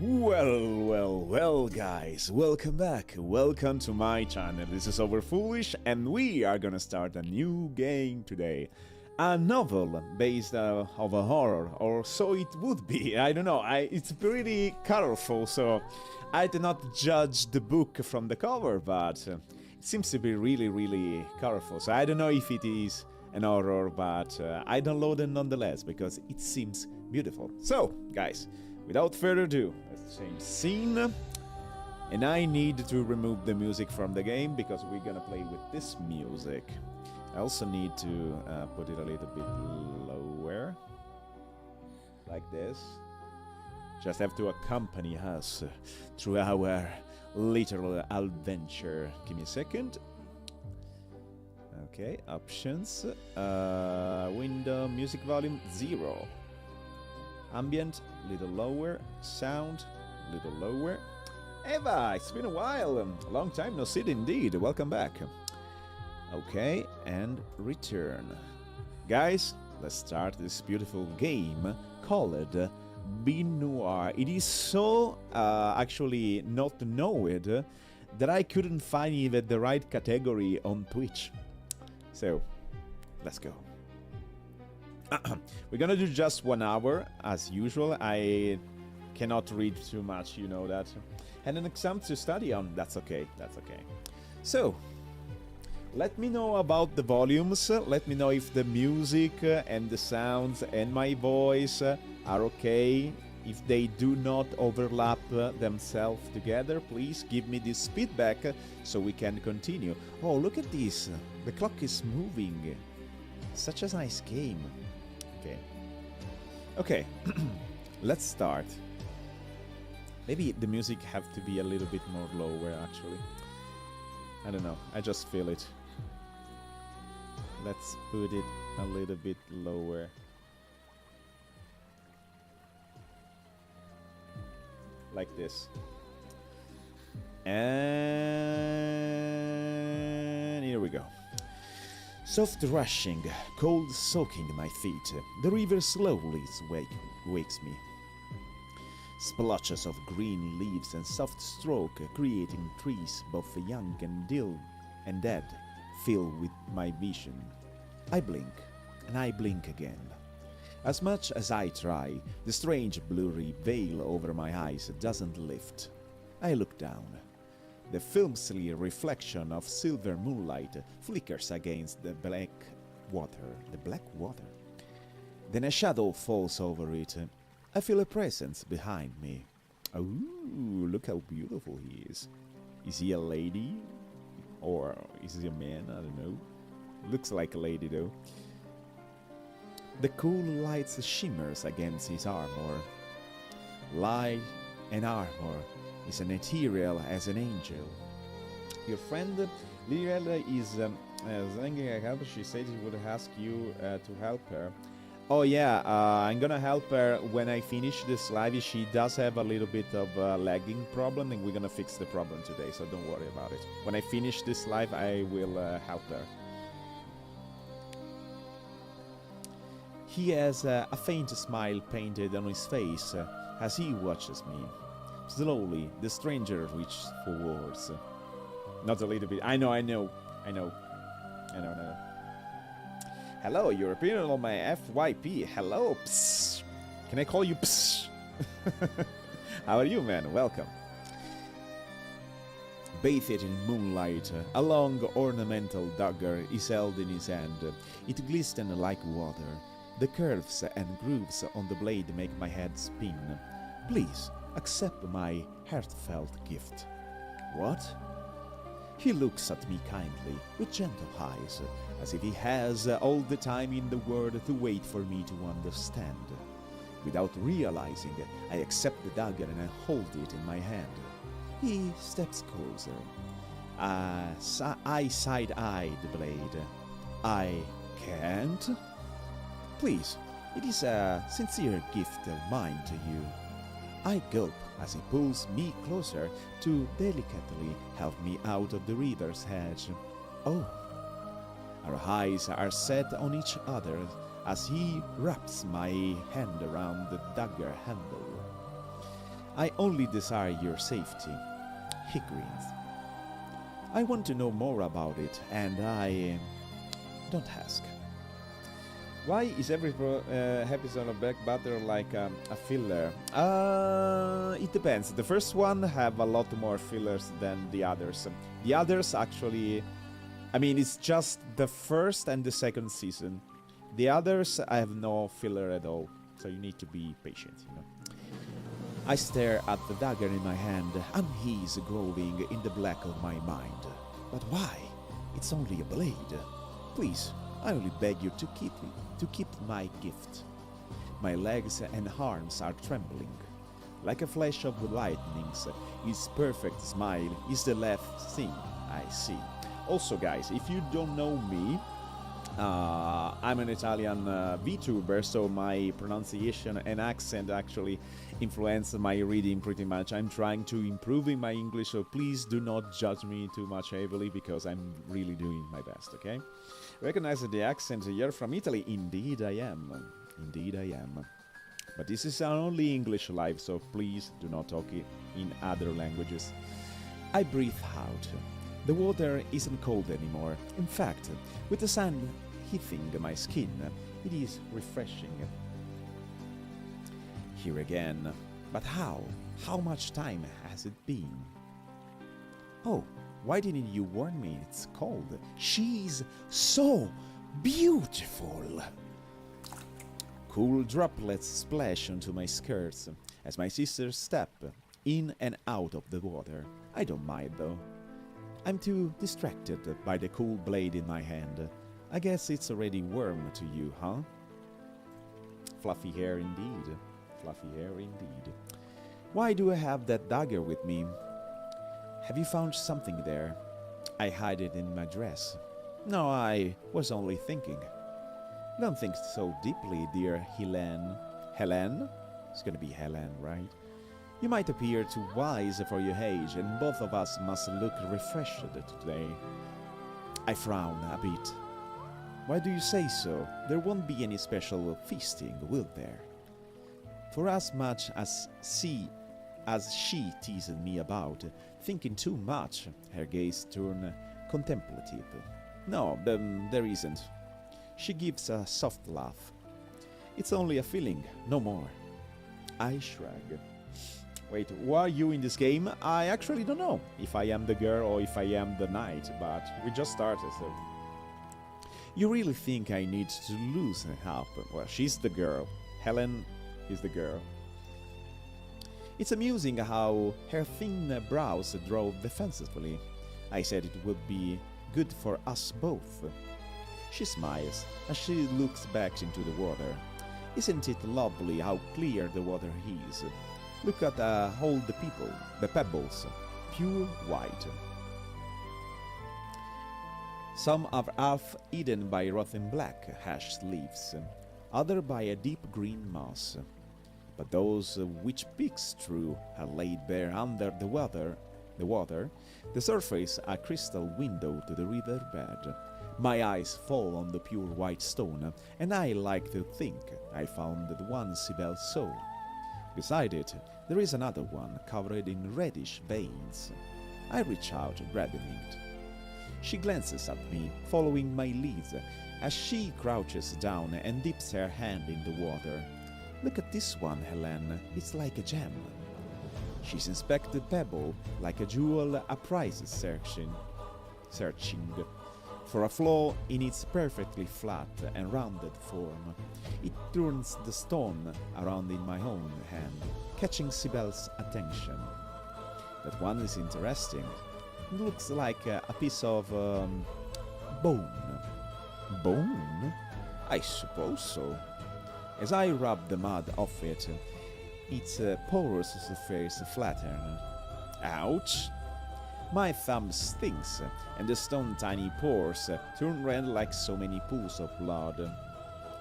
Well, guys, welcome back. Welcome to my channel. This is Overfoolish, and we are gonna start a new game today. A novel based of a horror, or so it would be. I don't know. It's pretty colorful, so I did not judge the book from the cover, but it seems to be really colorful. So I don't know if it is an horror, but I downloaded nonetheless because it seems beautiful. So, guys, without further ado, let's change scene. And I need to remove the music from the game because we're gonna play with this music. I also need to put it a little bit lower, like this. Just have to accompany us through our little adventure. Give me a second. Okay, options. Window, music volume, 0. Ambient, little lower. Sound, little lower. Eva, it's been a while. A long time no see indeed. Welcome back. Okay, and return. Guys, let's start this beautiful game called BINNORIE. It is so actually not known that I couldn't find even the right category on Twitch. So, let's go. We're gonna do just 1 hour, as usual. I cannot read too much, you know that. And an exam to study on, that's okay, that's okay. So, let me know about the volumes, let me know if the music and the sounds and my voice are okay. If they do not overlap themselves together, please give me this feedback so we can continue. Oh, look at this, the clock is moving. Such a nice game. Okay. Okay, let's start. Maybe the music have to be a little bit more lower, actually. I don't know, I just feel it. Let's put it a little bit lower. Like this. And here we go. Soft rushing, cold soaking my feet. The river slowly wakes me. Splotches of green leaves and soft stroke creating trees both young and dead fill with my vision. I blink, and I blink again. As much as I try, the strange blurry veil over my eyes doesn't lift. I look down. The filmy reflection of silver moonlight flickers against the black water. The black water? Then a shadow falls over it. I feel a presence behind me. Ooh, look how beautiful he is. Is he a lady? Or is he a man? I don't know. Looks like a lady though. The cool light shimmers against his armor. Light and armor is an ethereal as an angel. Your friend Lirel is sending a help. She said she would ask you to help her. Oh yeah, I'm gonna help her when I finish this live. She does have a little bit of a lagging problem, and we're gonna fix the problem today, so don't worry about it. When I finish this live, I will help her. He has a faint smile painted on his face as he watches me. Slowly, the stranger reaches forwards. Not a little bit. I know. Hello, you're appearing on my FYP. Hello, psst. Can I call you psst? How are you, man? Welcome. Bathed in moonlight, a long ornamental dagger is held in his hand. It glistens like water. The curves and grooves on the blade make my head spin. Please, accept my heartfelt gift. What? He looks at me kindly, with gentle eyes, as if he has all the time in the world to wait for me to understand. Without realizing, I accept the dagger and I hold it in my hand. He steps closer. I side-eye the blade. I can't? Please, it is a sincere gift of mine to you. I gulp as he pulls me closer to delicately help me out of the river's edge. Oh, our eyes are set on each other as he wraps my hand around the dagger handle. I only desire your safety. He grins. I want to know more about it, and I don't ask. Why is every episode of Black Butter like a filler? It depends. The first one have a lot more fillers than the others. The others actually, I mean, it's just the first and the second season. The others I have no filler at all, so you need to be patient, you know. I stare at the dagger in my hand, unease growing in the black of my mind. But why? It's only a blade. Please, I only beg you to keep my gift. My legs and arms are trembling. Like a flash of lightnings, his perfect smile is the last thing I see. Also, guys, if you don't know me, I'm an Italian VTuber, so my pronunciation and accent actually influence my reading pretty much. I'm trying to improve in my English, so please do not judge me too much heavily because I'm really doing my best, okay? Recognize the accent, you're from Italy? Indeed I am. Indeed I am. But this is our only English live, so please do not talk in other languages. I breathe out. The water isn't cold anymore. In fact, with the sun hitting my skin, it is refreshing. Here again. But how? How much time has it been? Oh, why didn't you warn me it's cold? She's so beautiful. Cool droplets splash onto my skirts as my sisters step in and out of the water. I don't mind though. I'm too distracted by the cool blade in my hand. I guess it's already warm to you, huh? Fluffy hair indeed. Fluffy hair indeed. Why do I have that dagger with me? Have you found something there? I hide it in my dress. No, I was only thinking. Don't think so deeply, dear Helene. Helene? It's gonna be Helen, right? You might appear too wise for your age, and both of us must look refreshed today. I frown a bit. Why do you say so? There won't be any special feasting, will there? For as much as she teased me about thinking too much, her gaze turned contemplative. No, there isn't. She gives a soft laugh. It's only a feeling, no more. I shrug. Wait, who are you in this game? I actually don't know if I am the girl or if I am the knight, but we just started, so... You really think I need to loosen up? Well, she's the girl. Helen is the girl. It's amusing how her thin brows draw defensively. I said it would be good for us both. She smiles as she looks back into the water. Isn't it lovely how clear the water is? Look at all the pebbles, pure white. Some are half eaten by rotten black ash leaves, other by a deep green moss. But those which peeks through are laid bare under the water, the surface a crystal window to the river bed. My eyes fall on the pure white stone, and I like to think I found the one Sibel saw. Beside it, there is another one covered in reddish veins. I reach out, grabbing it. She glances at me, following my lead, as she crouches down and dips her hand in the water. Look at this one, Helene. It's like a gem. She's inspected the pebble like a jewel a prize is searching for a flaw in its perfectly flat and rounded form. It turns the stone around in my own hand, catching Sibel's attention. That one is interesting. It looks like a piece of bone. Bone? I suppose so. As I rub the mud off it, its porous surface flattens. Ouch! My thumb stings, and the stone tiny pores turn red like so many pools of blood.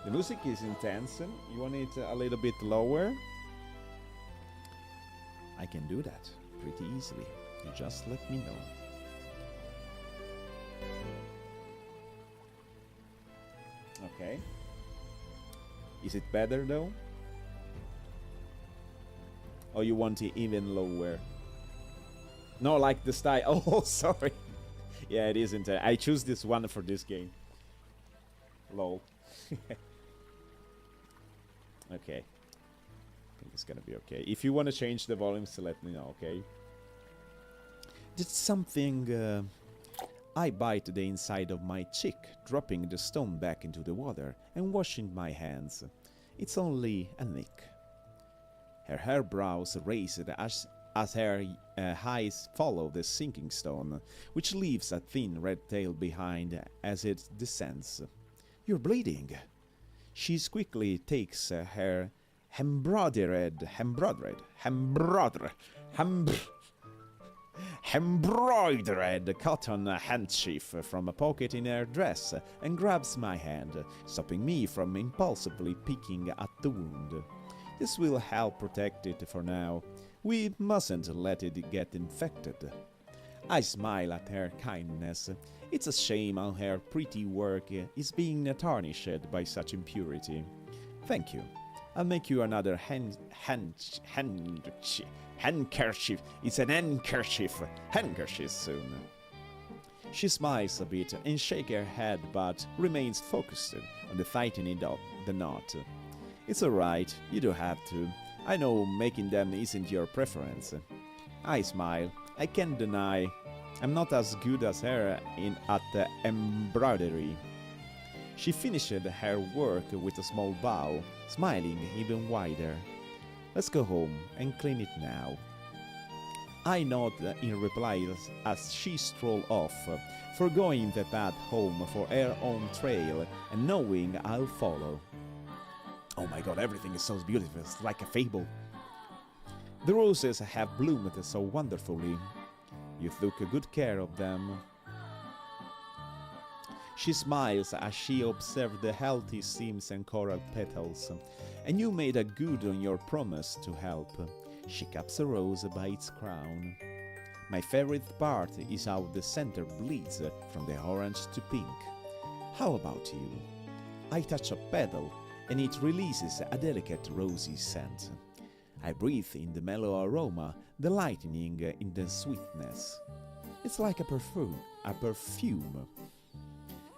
The music is intense. You want it a little bit lower? I can do that pretty easily. You just let me know. Okay. Is it better though? Or you want it even lower? No, like the style. Oh, sorry. Yeah, it isn't. I choose this one for this game. Lol. Okay. I think it's gonna be okay. If you want to change the volumes, let me know, okay? Did something... I bite the inside of my cheek, dropping the stone back into the water and washing my hands. It's only a nick. Her eyebrows raised as her eyes follow the sinking stone, which leaves a thin red tail behind as it descends. You're bleeding. She quickly takes her embroidered cotton handkerchief from a pocket in her dress and grabs my hand, stopping me from impulsively picking at the wound. This will help protect it for now. We mustn't let it get infected. I smile at her kindness. It's a shame how her pretty work is being tarnished by such impurity. Thank you. I'll make you another handkerchief. It's an handkerchief soon. She smiles a bit and shakes her head but remains focused on the tightening of the knot. It's alright, you don't have to. I know making them isn't your preference. I smile. I can't deny I'm not as good as her at the embroidery. She finished her work with a small bow, smiling even wider. Let's go home and clean it now. I nod in reply as she strolls off, forgoing the path home for her own trail and knowing I'll follow. Oh my god, everything is so beautiful, it's like a fable. The roses have bloomed so wonderfully. You took good care of them. She smiles as she observes the healthy stems and coral petals. And you made a good on your promise to help. She cups a rose by its crown. My favorite part is how the center bleeds from the orange to pink. How about you? I touch a petal and it releases a delicate rosy scent. I breathe in the mellow aroma, delighting in the sweetness. It's like a perfume.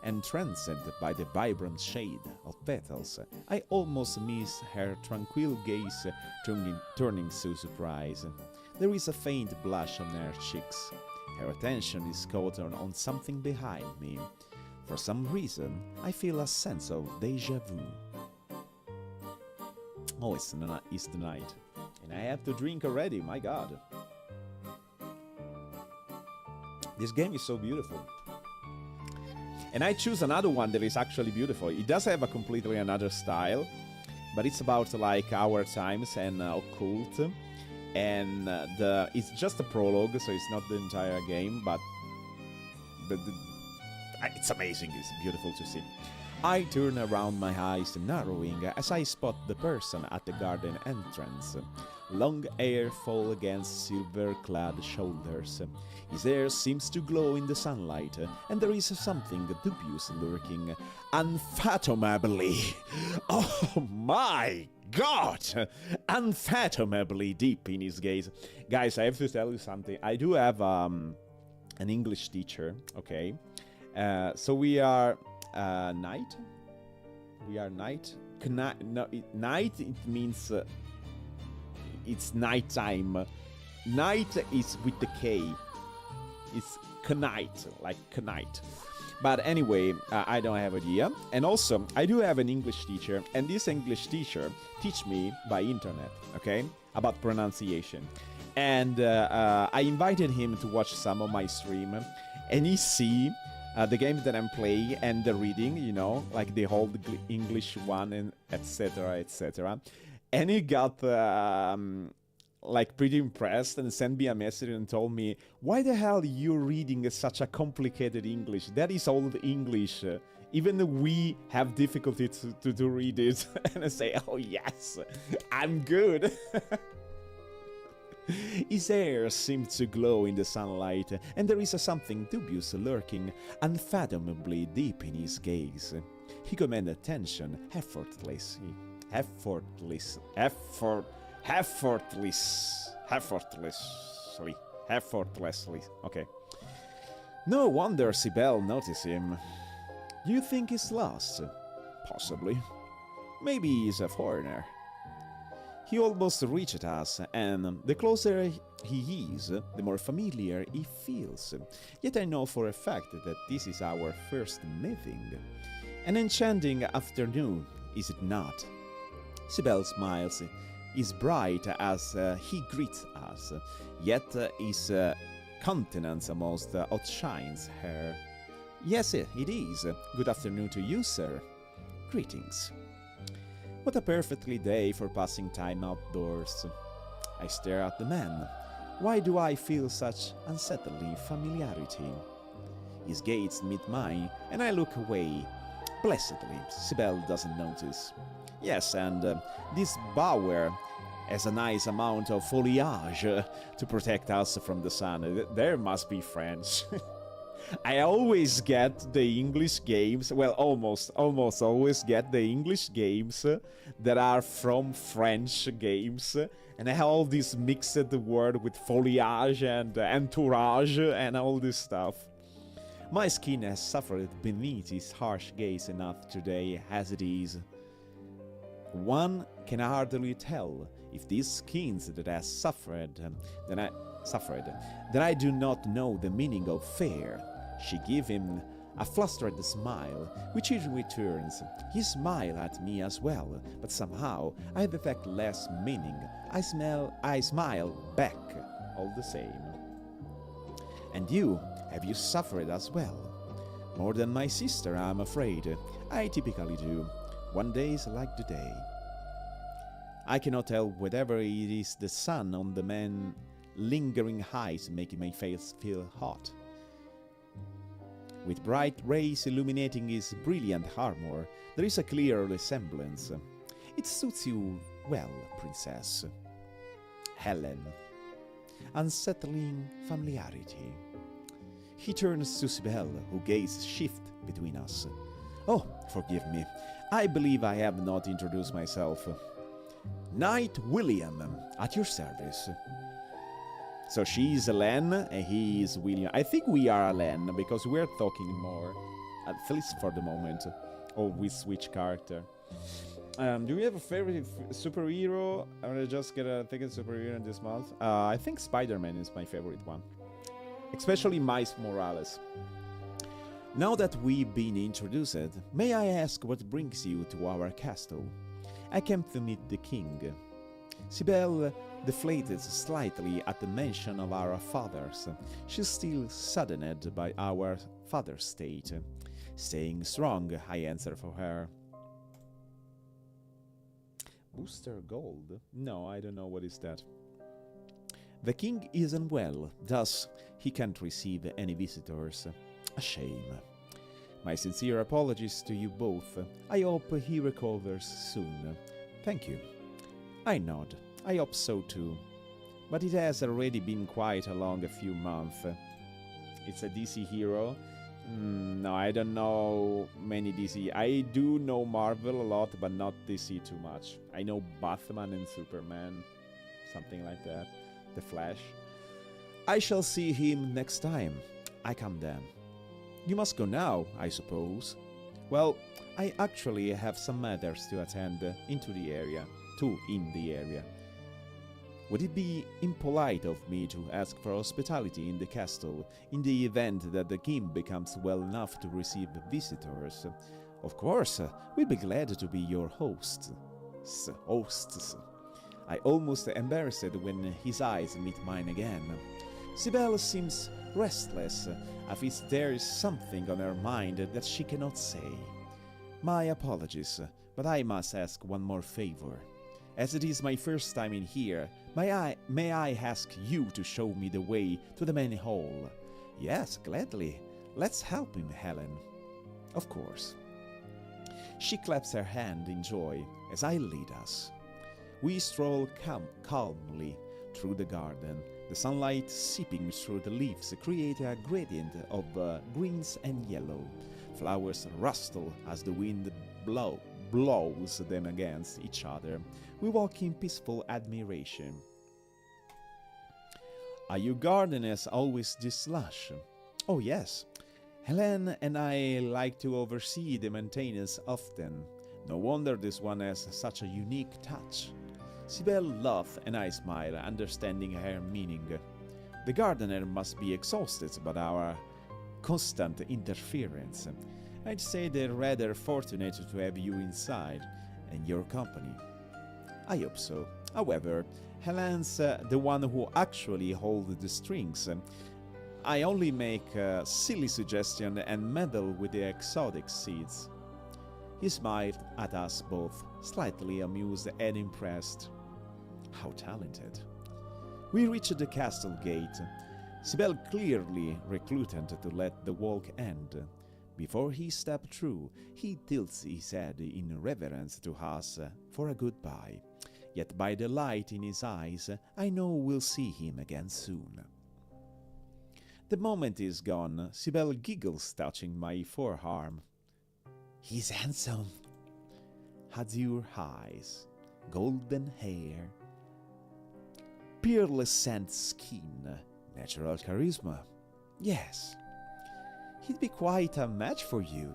Entranced by the vibrant shade of petals, I almost miss her tranquil gaze turning so surprised. There is a faint blush on her cheeks. Her attention is caught on something behind me. For some reason, I feel a sense of déjà vu. Oh, it's the night. And I have to drink already, my god. This game is so beautiful. And I choose another one that is actually beautiful. It does have a completely another style, but it's about like our times and occult. And it's just a prologue, so it's not the entire game, but it's amazing, it's beautiful to see. I turn around, my eyes narrowing as I spot the person at the garden entrance. Long hair fall against silver-clad shoulders. His hair seems to glow in the sunlight, and there is something dubious lurking unfathomably. Oh my god! Unfathomably deep in his gaze. Guys, I have to tell you something. I do have an English teacher, okay? So we are night? We are night? Night, it means... it's nighttime. Night is with the K. It's knight, like knight. But anyway, I don't have idea. And also, I do have an English teacher, and this English teacher teach me by internet, okay, about pronunciation. And I invited him to watch some of my stream, and he see the game that I'm playing and the reading, you know, like the whole English one, and etc., etc. And he got like pretty impressed and sent me a message and told me, why the hell are you reading such a complicated English? That is old English. Even we have difficulty to read it. And I say, oh yes, I'm good. His hair seemed to glow in the sunlight, and there is something dubious lurking unfathomably deep in his gaze. He commanded attention effortlessly. effortlessly. Okay. No wonder Sibel noticed him. Do you think he's lost? Possibly. Maybe he's a foreigner. He almost reached us, and the closer he is, the more familiar he feels. Yet I know for a fact that this is our first meeting. An enchanting afternoon, is it not? Sibel smiles, is bright as he greets us, yet his countenance almost outshines her. Yes, it is. Good afternoon to you, sir. Greetings. What a perfectly day for passing time outdoors. I stare at the man. Why do I feel such unsettling familiarity? His gaze meet mine, and I look away. Blessedly, Sibel doesn't notice. Yes, and this bower has a nice amount of foliage to protect us from the sun. There must be French. I always get the English games, well, almost always get the English games that are from French games, and I have all this mixed word with foliage and entourage and all this stuff. My skin has suffered beneath his harsh gaze enough today as it is. One can hardly tell if these skins that has suffered, that I do not know the meaning of fair. She gave him a flustered smile, which he returns. He smiled at me as well, but somehow I detect less meaning. I smile back all the same. And you, have you suffered as well? More than my sister, I'm afraid. I typically do. One day is like the day. I cannot tell whether it is the sun on the man lingering eyes making my face feel hot. With bright rays illuminating his brilliant armor, there is a clear resemblance. It suits you well, princess. Helen. Unsettling familiarity. He turns to Sibel, who gazes shift between us. Oh, forgive me. I believe I have not introduced myself. Knight William, at your service. So she's Helen, and he is William. I think we are Helen, because we're talking more, at least for the moment. Or we switch character. Do we have a favorite superhero? I'm gonna just get a ticket superhero in this month. I think Spider-Man is my favorite one. Especially Miles Morales. Now that we've been introduced, may I ask what brings you to our castle? I came to meet the king. Sibel deflated slightly at the mention of our fathers. She's still saddened by our father's state. Staying strong, I answer for her. Booster Gold? No, I don't know what is that. The king isn't well, thus he can't receive any visitors. A shame. My sincere apologies to you both. I hope he recovers soon. Thank you. I nod. I hope so too. But it has already been quite a few months. It's a DC hero. No, I don't know many DC. I do know Marvel a lot, but not DC too much. I know Batman and Superman. Something like that. The Flash. I shall see him next time. I come then. You must go now, I suppose. Well, I actually have some matters to attend in the area. Would it be impolite of me to ask for hospitality in the castle in the event that the king becomes well enough to receive visitors? Of course, we'd be glad to be your hosts. I almost embarrassed when his eyes meet mine again. Sibel seems restless, as if there is something on her mind that she cannot say. My apologies, but I must ask one more favor. As it is my first time in here, may I ask you to show me the way to the main hall? Yes, gladly. Let's help him, Helen. Of course. She claps her hand in joy as I lead us. We stroll calmly through the garden. The sunlight seeping through the leaves creates a gradient of greens and yellow. Flowers rustle as the wind blows them against each other. We walk in peaceful admiration. Are you gardeners always this lush? Oh yes. Helen and I like to oversee the maintenance often. No wonder this one has such a unique touch. Sibel laughs and I smile, understanding her meaning. The gardener must be exhausted by our constant interference. I'd say they're rather fortunate to have you inside and your company. I hope so. However, Helen's the one who actually holds the strings. I only make a silly suggestion and meddle with the exotic seeds. He smiled at us both, slightly amused and impressed. How talented. We reached the castle gate. Sibel clearly reluctant to let the walk end. Before he stepped through, he tilts his head in reverence to us for a goodbye. Yet by the light in his eyes, I know we'll see him again soon. The moment is gone, Sibel giggles, touching my forearm. He's handsome. Azure eyes, golden hair, pearlescent skin, natural charisma. Yes, he'd be quite a match for you.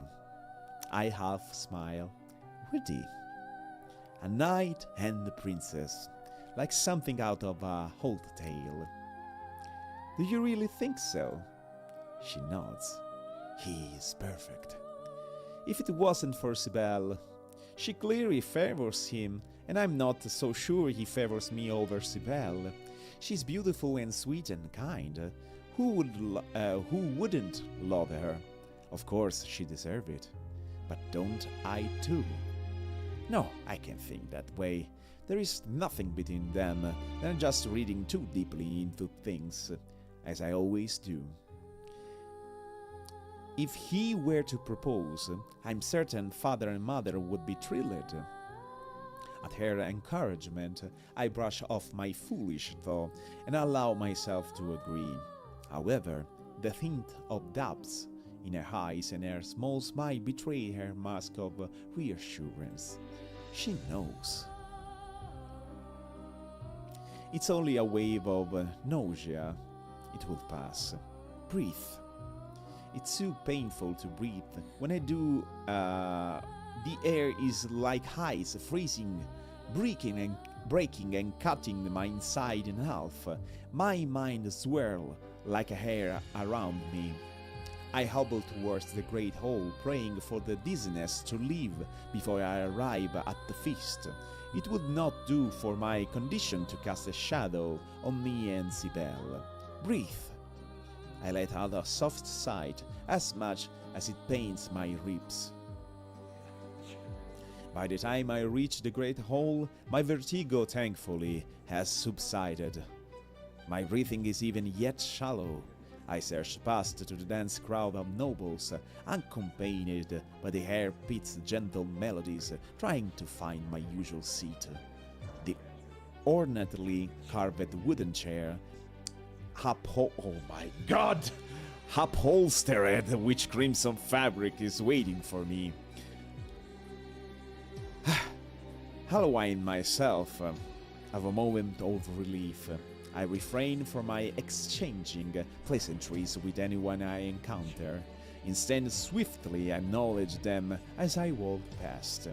I half smile. Would he? A knight and a princess, like something out of a old tale. Do you really think so? She nods. He is perfect. If it wasn't for Sibel, she clearly favors him, and I'm not so sure he favors me over Sibel. She's beautiful and sweet and kind. Who wouldn't love her? Of course, she deserves it. But don't I too? No, I can't think that way. There is nothing between them than just reading too deeply into things, as I always do. If he were to propose, I'm certain father and mother would be thrilled. At her encouragement, I brush off my foolish thought and allow myself to agree. However, the hint of doubts in her eyes and her small smile betray her mask of reassurance. She knows. It's only a wave of nausea. It will pass. Breathe. It's too painful to breathe. When I do, the air is like ice, freezing, breaking and cutting my inside in half. My mind swirls like a hair around me. I hobble towards the great hall, praying for the dizziness to leave before I arrive at the feast. It would not do for my condition to cast a shadow on me and Sibel. Breathe. I let out a soft sigh, as much as it pains my ribs. By the time I reach the great hall, my vertigo, thankfully, has subsided. My breathing is even yet shallow. I search past to the dense crowd of nobles, accompanied by the hair pit's gentle melodies, trying to find my usual seat. The ornately carved wooden chair, oh my god! Upholstered with crimson fabric is waiting for me. Halloween myself have a moment of relief. I refrain from my exchanging pleasantries with anyone I encounter. Instead, swiftly acknowledge them as I walk past.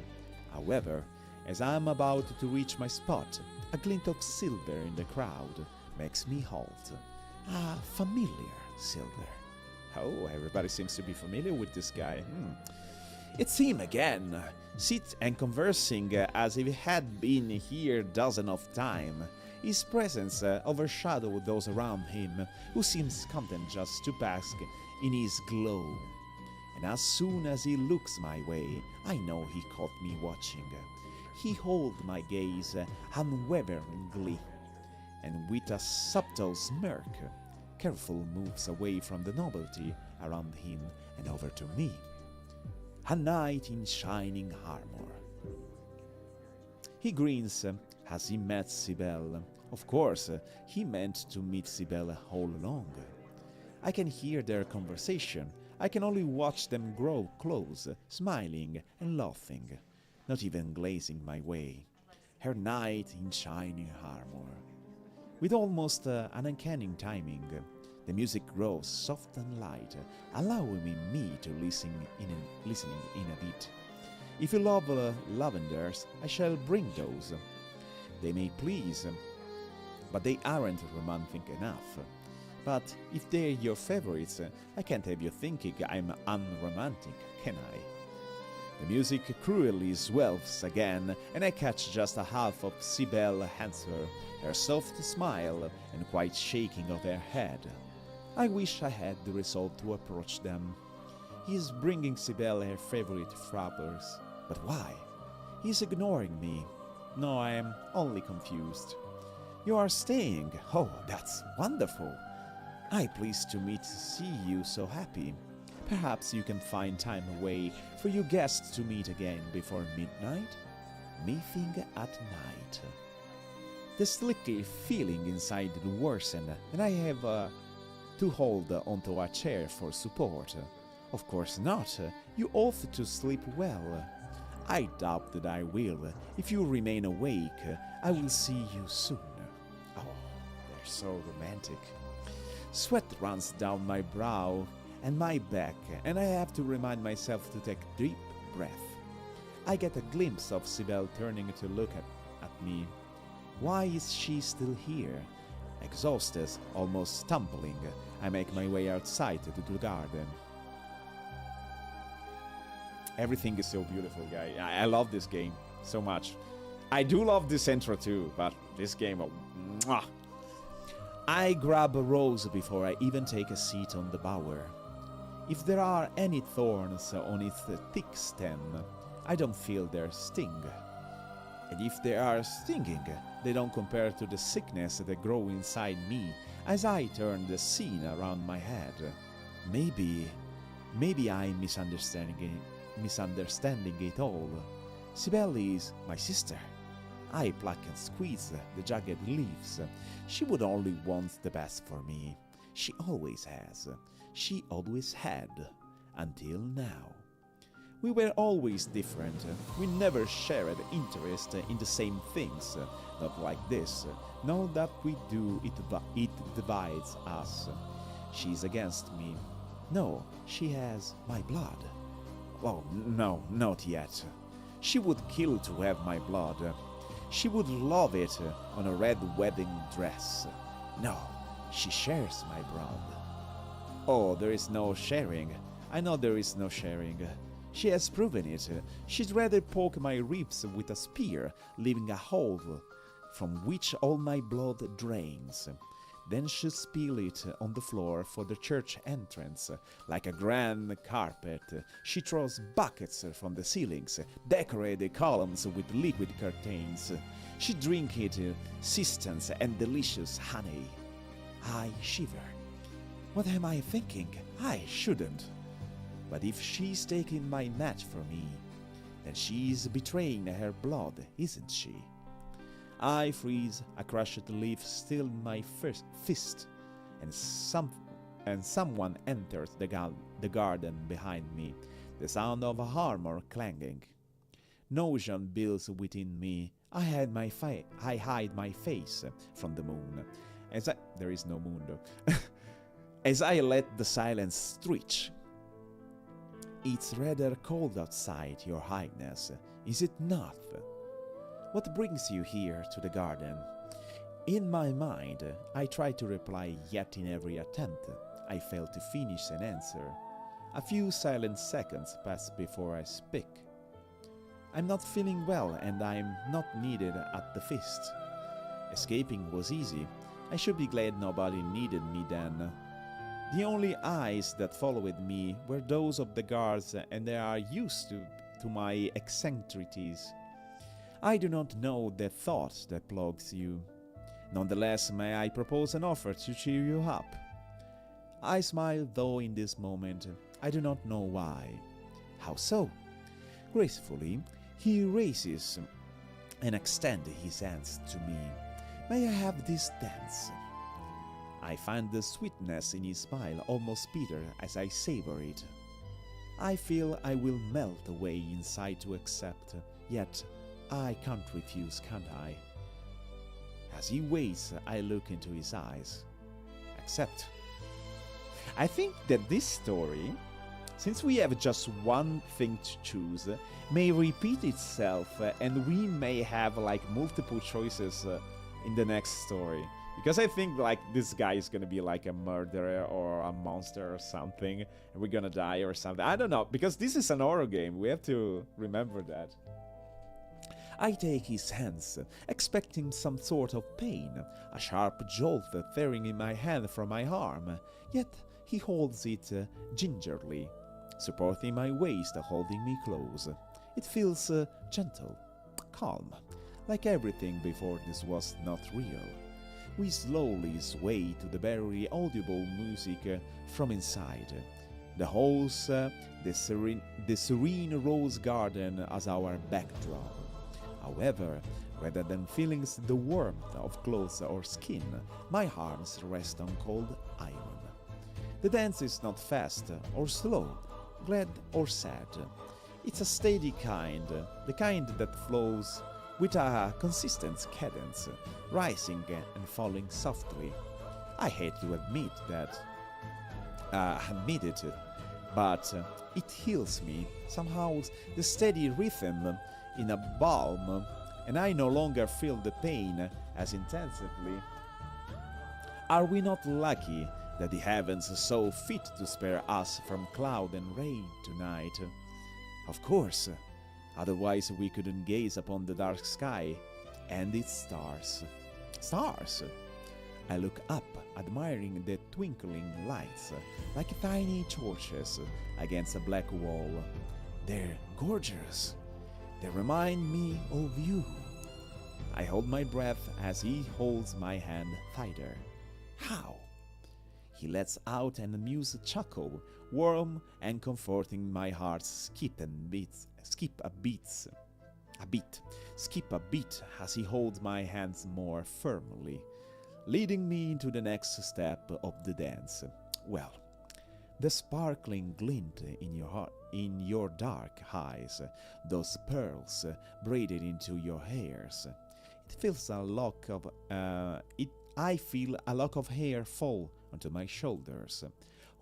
However, as I'm about to reach my spot, a glint of silver in the crowd makes me halt. Ah, familiar silver. Oh, everybody seems to be familiar with this guy. It's him again, sit and conversing as if he had been here dozens of times. His presence overshadowed those around him, who seems content just to bask in his glow. And as soon as he looks my way, I know he caught me watching. He holds my gaze unwaveringly, and with a subtle smirk, careful moves away from the novelty around him and over to me. A knight in shining armor. He grins as he met Sibel. Of course, he meant to meet Sibel all along. I can hear their conversation. I can only watch them grow close, smiling and laughing. not even glazing my way, her knight in shining armor. With almost an uncanny timing, the music grows soft and light, allowing me to listening in a bit. If you love lavenders, I shall bring those. They may please, but they aren't romantic enough. But if they're your favorites, I can't have you thinking I'm unromantic, can I? The music cruelly swells again, and I catch just a half of Cybele answer, her soft smile and quiet shaking of her head. I wish I had the resolve to approach them. He is bringing Cybele her favorite flowers, but why? He is ignoring me. No, I am only confused. You are staying. Oh, that's wonderful. I pleased to see you so happy. Perhaps you can find time away for you guests to meet again before midnight? Meeting at night. The slicky feeling inside worsened, and I have to hold onto a chair for support. Of course not. You ought to sleep well. I doubt that I will. If you remain awake, I will see you soon. Oh, they're so romantic. Sweat runs down my brow and my back, and I have to remind myself to take a deep breath. I get a glimpse of Cybele turning to look at me. Why is she still here? Exhausted, almost stumbling, I make my way outside to the garden. Everything is so beautiful, guy. I love this game so much. I do love this intro too, but this game, mwah. I grab a rose before I even take a seat on the bower. If there are any thorns on its thick stem, I don't feel their sting. And if they are stinging, they don't compare to the sickness that grows inside me as I turn the scene around my head. Maybe I'm misunderstanding it all. Cybele is my sister. I pluck and squeeze the jagged leaves. She would only want the best for me. She always has. She always had. Until now. We were always different. We never shared interest in the same things. Not like this. Now that we do, it divides us. She's against me. No, she has my blood. Oh, no, not yet. She would kill to have my blood. She would love it on a red wedding dress. No, she shares my blood. Oh, there is no sharing. I know there is no sharing. She has proven it. She'd rather poke my ribs with a spear, leaving a hole from which all my blood drains. Then she'll spill it on the floor for the church entrance. Like a grand carpet, she throws buckets from the ceilings, decorate the columns with liquid curtains. She drink it cisterns and delicious honey. I shiver. What am I thinking? I shouldn't. But if she's taking my match for me, then she's betraying her blood, isn't she? I freeze, a crushed leaf still in my fist, and someone enters the garden behind me, the sound of armor clanging. Nausea builds within me. I hide my face from the moon. There is no moon though. As I let the silence stretch. It's rather cold outside, Your Highness, is it not? What brings you here to the garden? In my mind, I try to reply, yet in every attempt, I fail to finish an answer. A few silent seconds pass before I speak. I'm not feeling well and I'm not needed at the feast. Escaping was easy. I should be glad nobody needed me then. The only eyes that followed me were those of the guards, and they are used to my eccentricities. I do not know the thought that plagues you. Nonetheless, may I propose an offer to cheer you up? I smile, though in this moment I do not know why. How so? Gracefully, he raises and extends his hands to me. May I have this dance? I find the sweetness in his smile almost bitter as I savor it. I feel I will melt away inside to accept, Yet I can't refuse, can't I? As he waits, I look into his eyes. Accept. I think that this story, since we have just one thing to choose, may repeat itself and we may have like multiple choices in the next story. Because I think like this guy is gonna be like a murderer or a monster or something, and we're gonna die or something. I don't know, because this is an horror game, we have to remember that. I take his hands, expecting some sort of pain, a sharp jolt tearing in my hand from my arm, yet he holds it gingerly, supporting my waist, holding me close. It feels gentle, calm, like everything before this was not real. We slowly sway to the very audible music from inside. The halls, the serene rose garden as our backdrop. However, rather than feeling the warmth of clothes or skin, my arms rest on cold iron. The dance is not fast or slow, glad or sad. It's a steady kind, the kind that flows with a consistent cadence, rising and falling softly. I hate to admit it, but it heals me. Somehow the steady rhythm in a balm, and I no longer feel the pain as intensively. Are we not lucky that the heavens saw fit to spare us from cloud and rain tonight? Of course, otherwise we couldn't gaze upon the dark sky and its stars. Stars! I look up, admiring the twinkling lights, like tiny torches against a black wall. They're gorgeous. They remind me of you. I hold my breath as he holds my hand tighter. How? He lets out an amused chuckle, warm and comforting. My heart skip a beat as he holds my hands more firmly, leading me into the next step of the dance. Well, the sparkling glint in your dark eyes, those pearls braided into your hairs. I feel a lock of hair fall onto my shoulders.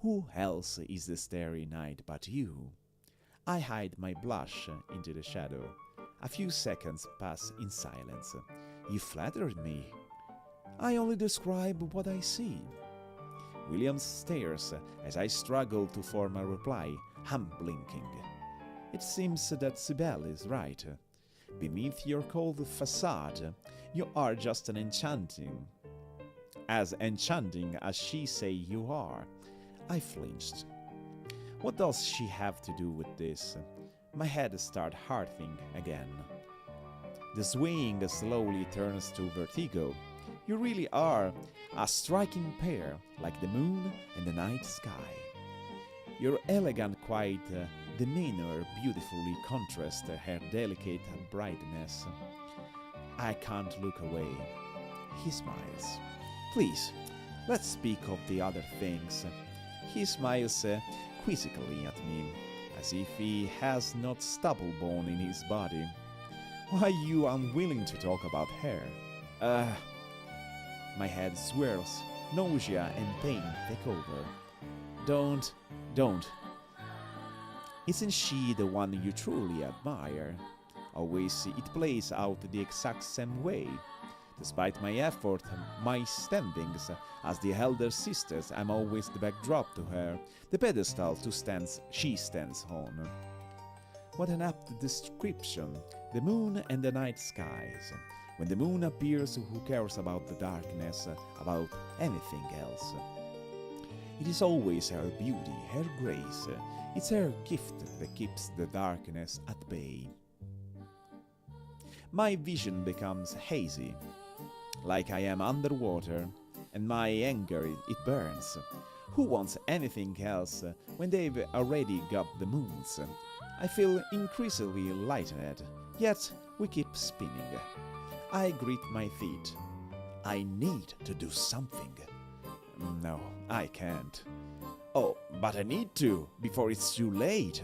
Who else is the starry night but you? I hide my blush into the shadow. A few seconds pass in silence. You flattered me. I only describe what I see. William stares as I struggle to form a reply. I'm blinking. It seems that Cybele is right. Beneath your cold facade, you are just as enchanting as she say you are. I flinched. What does she have to do with this? My head starts hurting again. The swaying slowly turns to vertigo. You really are a striking pair, like the moon and the night sky. Your elegant, quiet demeanor beautifully contrasts her delicate brightness. I can't look away. He smiles. Please, let's speak of the other things. He smiles quizzically at me, as if he has not stubble bone in his body. Why are you unwilling to talk about her? My head swirls, nausea and pain take over. Don't. Isn't she the one you truly admire? Always it plays out the exact same way. Despite my effort, my standings as the elder sisters, I'm always the backdrop to her, the pedestal she stands on. What an apt description, the moon and the night skies. When the moon appears, who cares about the darkness, about anything else? It is always her beauty, her grace. It's her gift that keeps the darkness at bay. My vision becomes hazy, like I am underwater, and my anger, it burns. Who wants anything else when they've already got the moons? I feel increasingly lightened, yet we keep spinning. I grit my teeth. I need to do something. No, I can't. Oh, but I need to, before it's too late.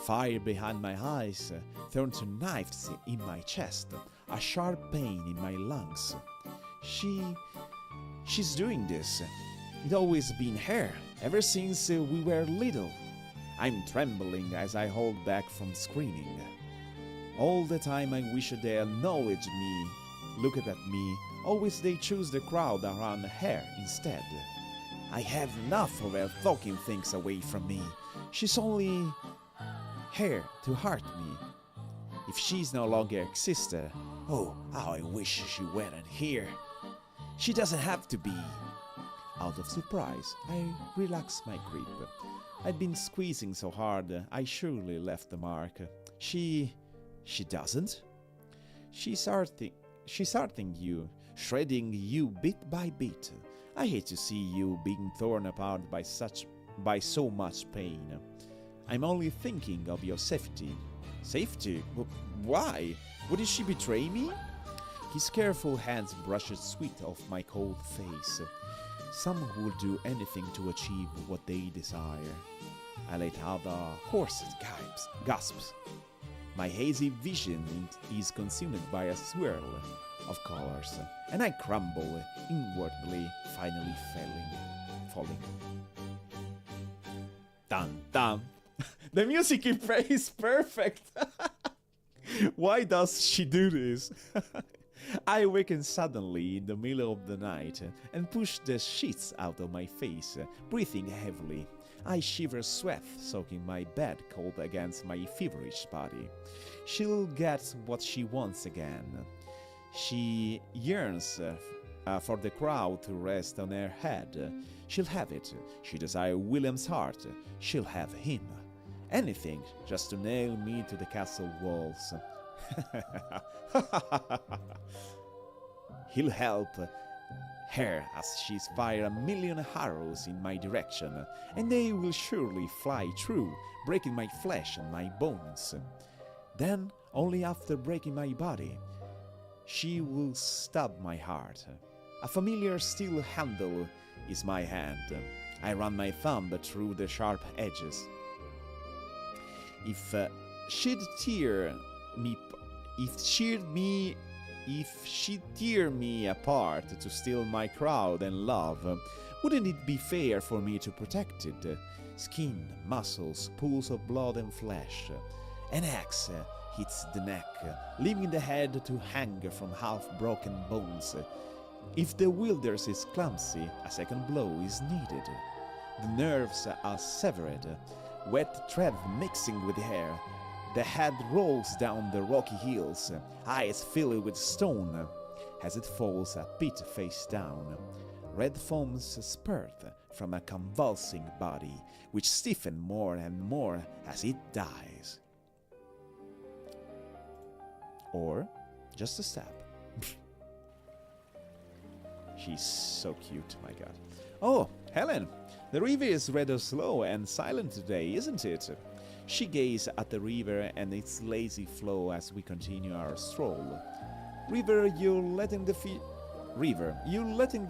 Fire behind my eyes turned to knives in my chest, a sharp pain in my lungs. She's doing this. It's always been her, ever since we were little. I'm trembling as I hold back from screaming. All the time I wish they acknowledged me, looked at me, always they choose the crowd around her instead. I have enough of her talking things away from me. She's only here to hurt me. If she's no longer existed, oh, how I wish she weren't here. She doesn't have to be. Out of surprise, I relaxed my grip. I'd been squeezing so hard, I surely left the mark. She doesn't? She's hurting you, shredding you bit by bit. I hate to see you being torn apart by so much pain. I'm only thinking of your safety. Safety? Why? Would she betray me? His careful hands brushed sweat off my cold face. Some would do anything to achieve what they desire. I let out a hoarse gasps. My hazy vision is consumed by a swirl of colors, and I crumble inwardly, finally falling. Dun dun! The music is perfect! Why does she do this? I awaken suddenly in the middle of the night and push the sheets out of my face, breathing heavily. I shiver sweat soaking my bed cold against my feverish body. She'll get what she wants again. She yearns for the crowd to rest on her head. She'll have it. She desires William's heart. She'll have him. Anything just to nail me to the castle walls. He'll help her as she's fired a million arrows in my direction, and they will surely fly true, breaking my flesh and my bones. Then, only after breaking my body, she will stab my heart. A familiar steel handle is my hand. I run my thumb through the sharp edges. If she'd tear me apart to steal my crowd and love, wouldn't it be fair for me to protect it? Skin, muscles, pools of blood and flesh. An axe hits the neck, leaving the head to hang from half-broken bones. If the wielders is clumsy, a second blow is needed. The nerves are severed, wet thread mixing with hair. The head rolls down the rocky hills, eyes filled with stone, as it falls a pit face down. Red foams spurt from a convulsing body, which stiffens more and more as it dies. Or just a stab. She's so cute, my god. Oh, Helen, the river is rather slow and silent today, isn't it? She gazes at the river and its lazy flow as we continue our stroll. River, you letting the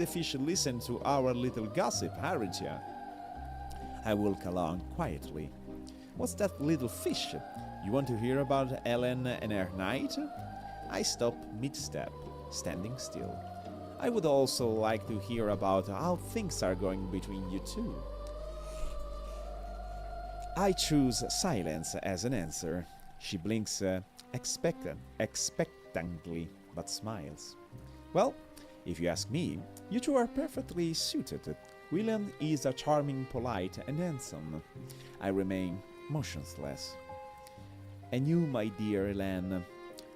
fish listen to our little gossip, aren't you? I walk along quietly. What's that little fish? You want to hear about Ellen and her night? I stop mid-step, standing still. I would also like to hear about how things are going between you two. I choose silence as an answer. She blinks expectantly, but smiles. Well, if you ask me, you two are perfectly suited. William is a charming, polite, and handsome. I remain motionless. And you, my dear Ellen,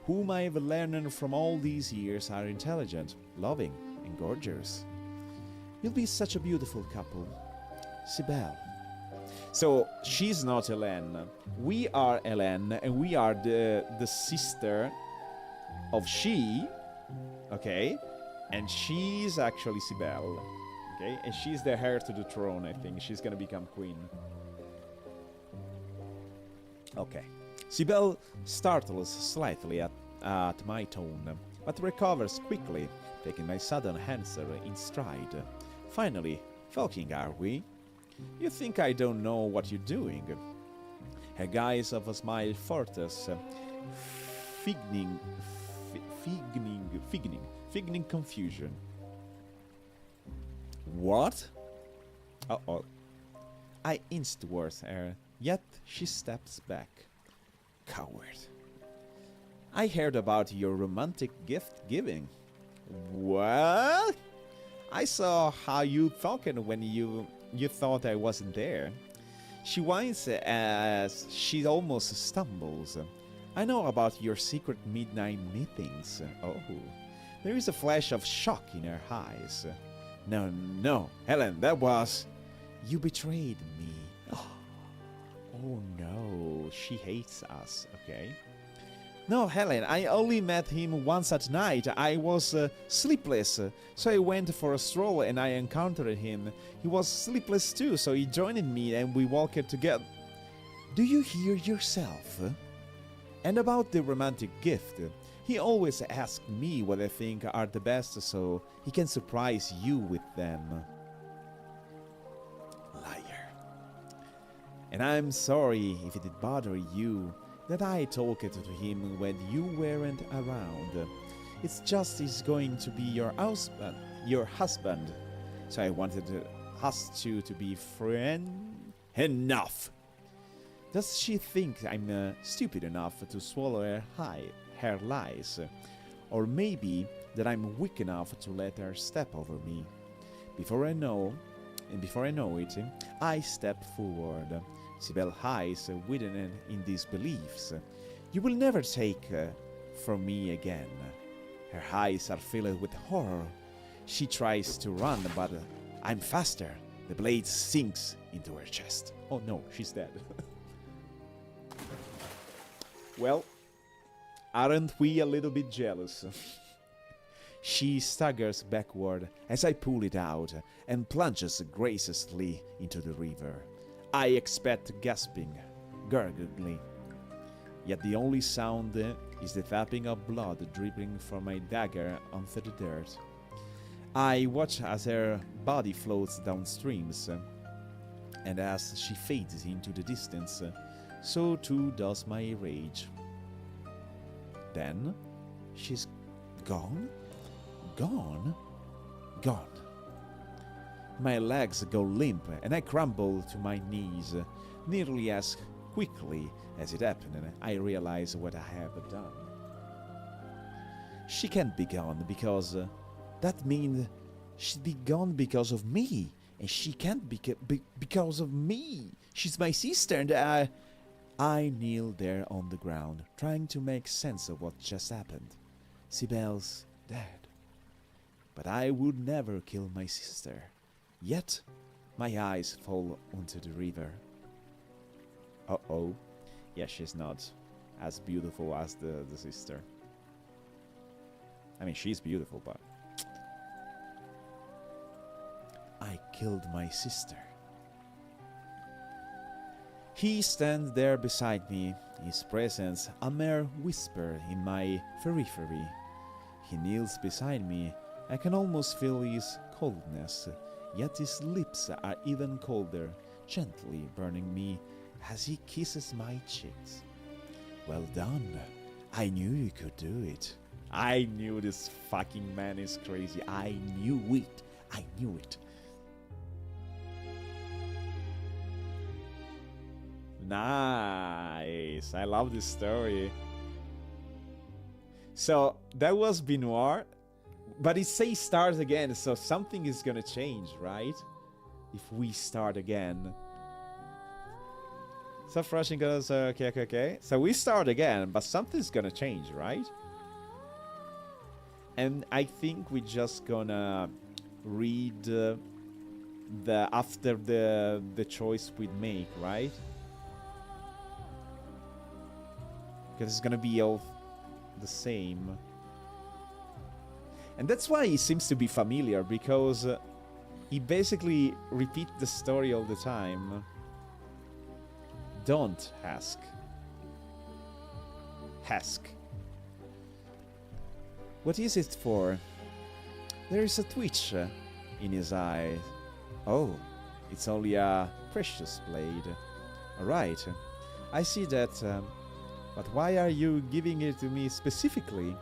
whom I have learned from all these years, are intelligent, loving, and gorgeous. You'll be such a beautiful couple. Sibel. So, she's not Hélène. We are Hélène, and we are the sister of she, okay? And she's actually Sibel, okay? And she's the heir to the throne, I think. She's gonna become queen. Okay. Sibel startles slightly at my tone, but recovers quickly, taking my sudden answer in stride. Finally, talking, are we? You think I don't know what you're doing? her guise of a smile fortes, figning, figning confusion. What? Uh-oh. I inch towards her, yet she steps back. Coward. I heard about your romantic gift giving. What? I saw how you talked when you thought I wasn't there. She whines as she almost stumbles. I know about your secret midnight meetings. Oh. There is a flash of shock in her eyes. No, Helen, that was... You betrayed me. Oh no, she hates us, okay? No, Helen, I only met him once at night. I was sleepless, so I went for a stroll and I encountered him. He was sleepless too, so he joined me and we walked together. Do you hear yourself? And about the romantic gift, he always asks me what I think are the best so he can surprise you with them. Liar. And I'm sorry if it did bother you that I talked to him when you weren't around. It's just he's going to be your husband. So I wanted us two to be friends. Enough! Does she think I'm stupid enough to swallow her lies? Or maybe that I'm weak enough to let her step over me? Before I know it, I step forward. Sibel hides within in these beliefs. You will never take from me again. Her eyes are filled with horror. She tries to run, but I'm faster. The blade sinks into her chest. Oh no, she's dead. Well, aren't we a little bit jealous? She staggers backward as I pull it out and plunges graciously into the river. I expect gasping, gurgling. Yet the only sound is the tapping of blood dripping from my dagger onto the dirt. I watch as her body floats downstreams, and as she fades into the distance, so too does my rage. Then she's gone? Gone? Gone. My legs go limp and I crumble to my knees. Nearly as quickly as it happened, I realize what I have done. She can't be gone because that means she'd be gone because of me. And she can't be because of me. She's my sister and I kneel there on the ground, trying to make sense of what just happened. Sibel's dead. But I would never kill my sister. Yet, my eyes fall onto the river. Uh-oh. Yeah, she's not as beautiful as the sister. I mean, she's beautiful, but... I killed my sister. He stands there beside me, his presence a mere whisper in my periphery. He kneels beside me. I can almost feel his coldness, yet his lips are even colder, gently burning me as he kisses my cheeks. Well done. I knew you could do it. I knew this fucking man is crazy. I knew it. I knew it. Nice. I love this story. So that was BINNORIE, but it says start again, so something is gonna change, right? If we start again. Stop rushing goes, okay. So we start again, but something's gonna change, right? And I think we're just gonna read after the choice we make, right? Because it's gonna be all the same. And that's why he seems to be familiar, because he basically repeats the story all the time. Don't ask. Ask. What is it for? There is a twitch in his eye. Oh, it's only a precious blade. Alright. I see that, but why are you giving it to me specifically?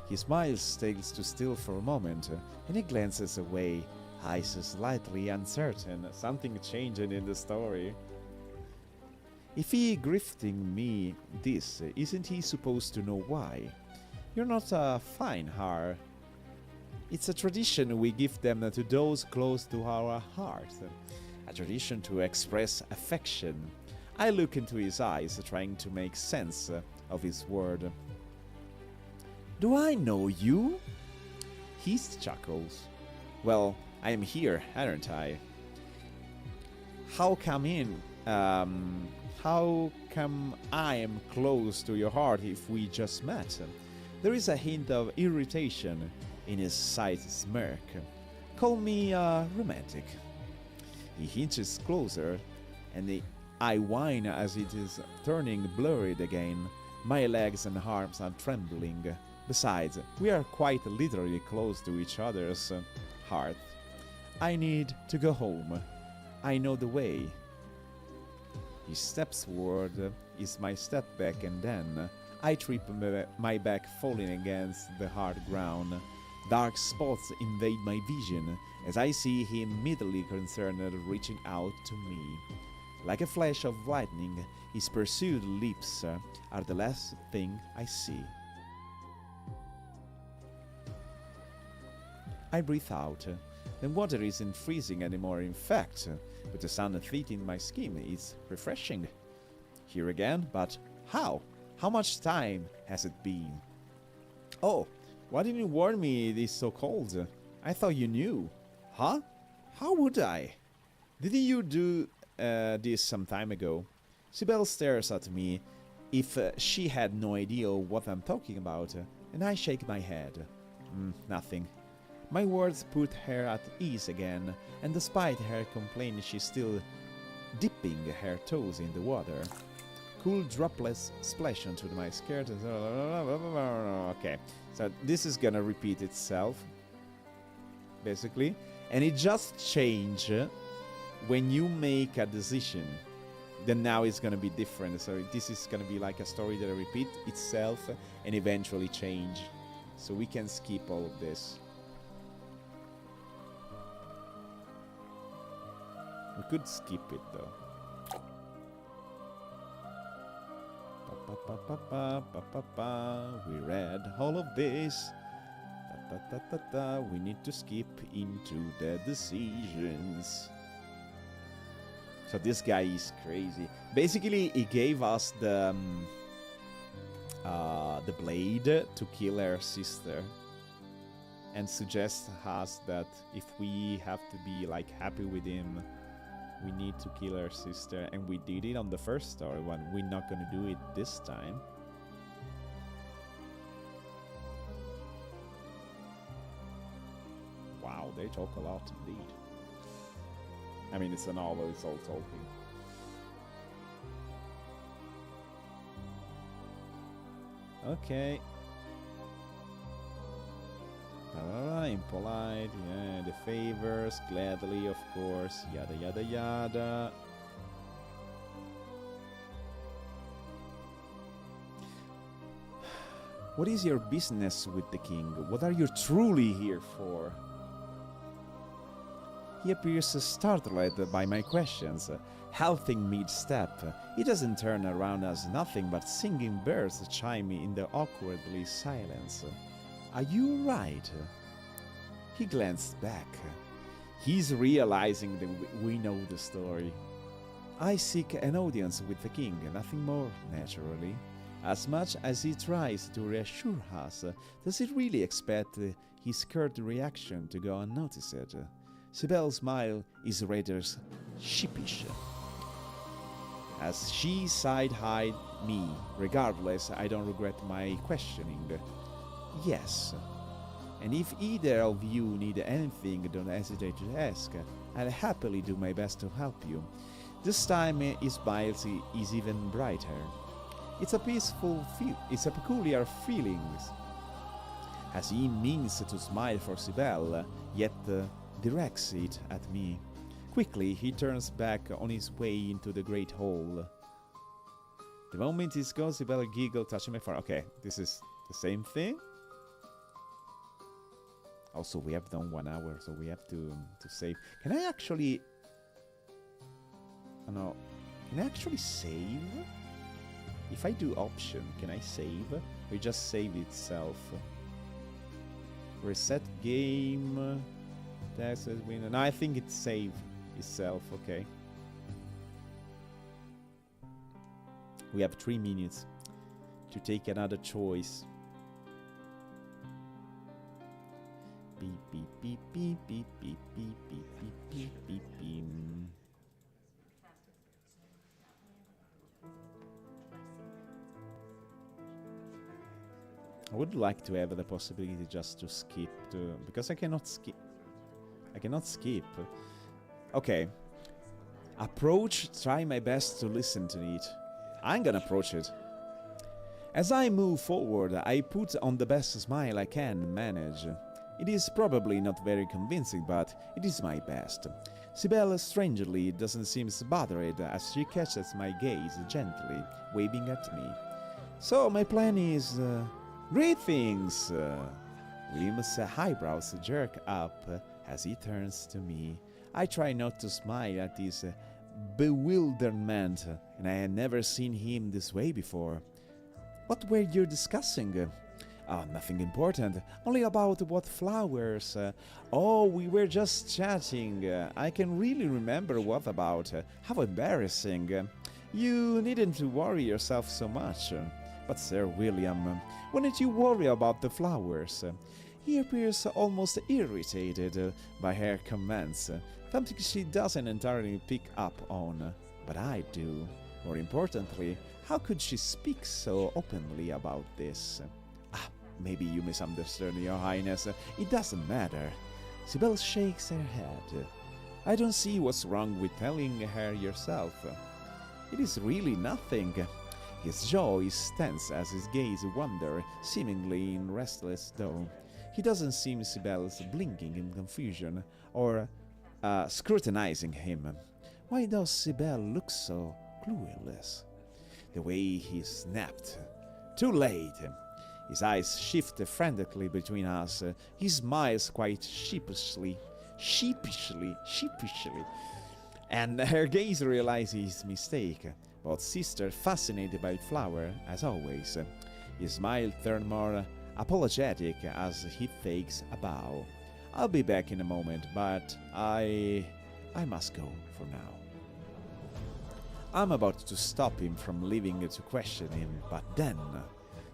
He smiles, stays to still for a moment, and he glances away, eyes slightly uncertain, something changing in the story. If he gifting me this, isn't he supposed to know why? You're not a fine heart. It's a tradition we give them to those close to our heart. A tradition to express affection. I look into his eyes, trying to make sense of his word. Do I know you? He chuckles. Well, I am here, aren't I? How come I am close to your heart if we just met? There is a hint of irritation in his side smirk. Call me romantic. He hinges closer, and I whine as it is turning blurred again. My legs and arms are trembling. Besides, we are quite literally close to each other's heart. I need to go home. I know the way. He steps forward, is my step back, and then I trip my back, falling against the hard ground. Dark spots invade my vision as I see him immediately concerned, reaching out to me. Like a flash of lightning, his pursued lips are the last thing I see. I breathe out. The water isn't freezing anymore, in fact, with the sun hitting my skin, it's refreshing. Here again, but how? How much time has it been? Oh, why didn't you warn me it is so cold? I thought you knew. Huh? How would I? Didn't you do this some time ago? Sibel stares at me if she had no idea what I'm talking about, and I shake my head. Nothing. My words put her at ease again, and despite her complaint, she's still dipping her toes in the water. Cool droplets splash onto my skirt. Okay, so this is gonna repeat itself, basically, and it just changes when you make a decision. Then now it's gonna be different. So this is gonna be like a story that repeats itself and eventually change. So we can skip all of this. We could skip it though. We read all of this. We need to skip into the decisions. So this guy is crazy. Basically, he gave us the blade to kill her sister, and suggests us that if we have to be like happy with him, we need to kill our sister, and we did it on the first story one. We're not gonna do it this time. Wow, they talk a lot indeed. I mean, it's a novel, it's all talking. Okay. Impolite, yeah, the favors, gladly, of course, yada yada yada. What is your business with the king? What are you truly here for? He appears startled by my questions, halting mid-step. He doesn't turn around as nothing but singing birds chime in the awkwardly silence. Are you right? He glanced back. He's realizing that we know the story. I seek an audience with the king, nothing more, naturally. As much as he tries to reassure us, does he really expect his curt reaction to go unnoticed? Sibel's smile is rather sheepish, as she side-eyed me. Regardless, I don't regret my questioning. Yes. And if either of you need anything, don't hesitate to ask. I'll happily do my best to help you. This time his smile is even brighter. It's a peculiar feeling, as he means to smile for Sibel, yet directs it at me. Quickly, he turns back on his way into the great hall. The moment it goes, you better giggle, touching my phone. Okay, this is the same thing. Also, we have done 1 hour, so we have to save. Can I actually... Oh, no. Can I actually save? If I do option, can I save? Or just save itself? Reset game. That's a winner. No, I think it saved itself. Okay. We have 3 minutes to take another choice. Beep beep beep beep beep beep beep beep beep beep beep beep. I would like to have the possibility just to skip because I cannot skip. I cannot skip. Okay. Approach, try my best to listen to it. I'm gonna approach it. As I move forward, I put on the best smile I can manage. It is probably not very convincing, but it is my best. Sibel strangely doesn't seem bothered as she catches my gaze gently, waving at me. So my plan is... greetings! William's eyebrows jerk up as he turns to me. I try not to smile at his bewilderment, and I had never seen him this way before. What were you discussing? Oh, nothing important, only about what flowers. Oh, we were just chatting. I can really remember what about. How embarrassing. You needn't to worry yourself so much. But Sir William, why don't you worry about the flowers? He appears almost irritated by her comments, something she doesn't entirely pick up on, but I do. More importantly, how could she speak so openly about this? Ah, maybe you misunderstood, Your Highness. It doesn't matter. Sibel shakes her head. I don't see what's wrong with telling her yourself. It is really nothing. His jaw is tense as his gaze wanders, seemingly in restless though. He doesn't seem Sibel's blinking in confusion or scrutinizing him. Why does Sibel look so clueless? The way he snapped. Too late. His eyes shift frantically between us. He smiles quite sheepishly. And her gaze realizes his mistake. Both sisters fascinated by the flower, as always. His smile turned more apologetic as he takes a bow. I'll be back in a moment, but I must go for now. I'm about to stop him from leaving to question him, but then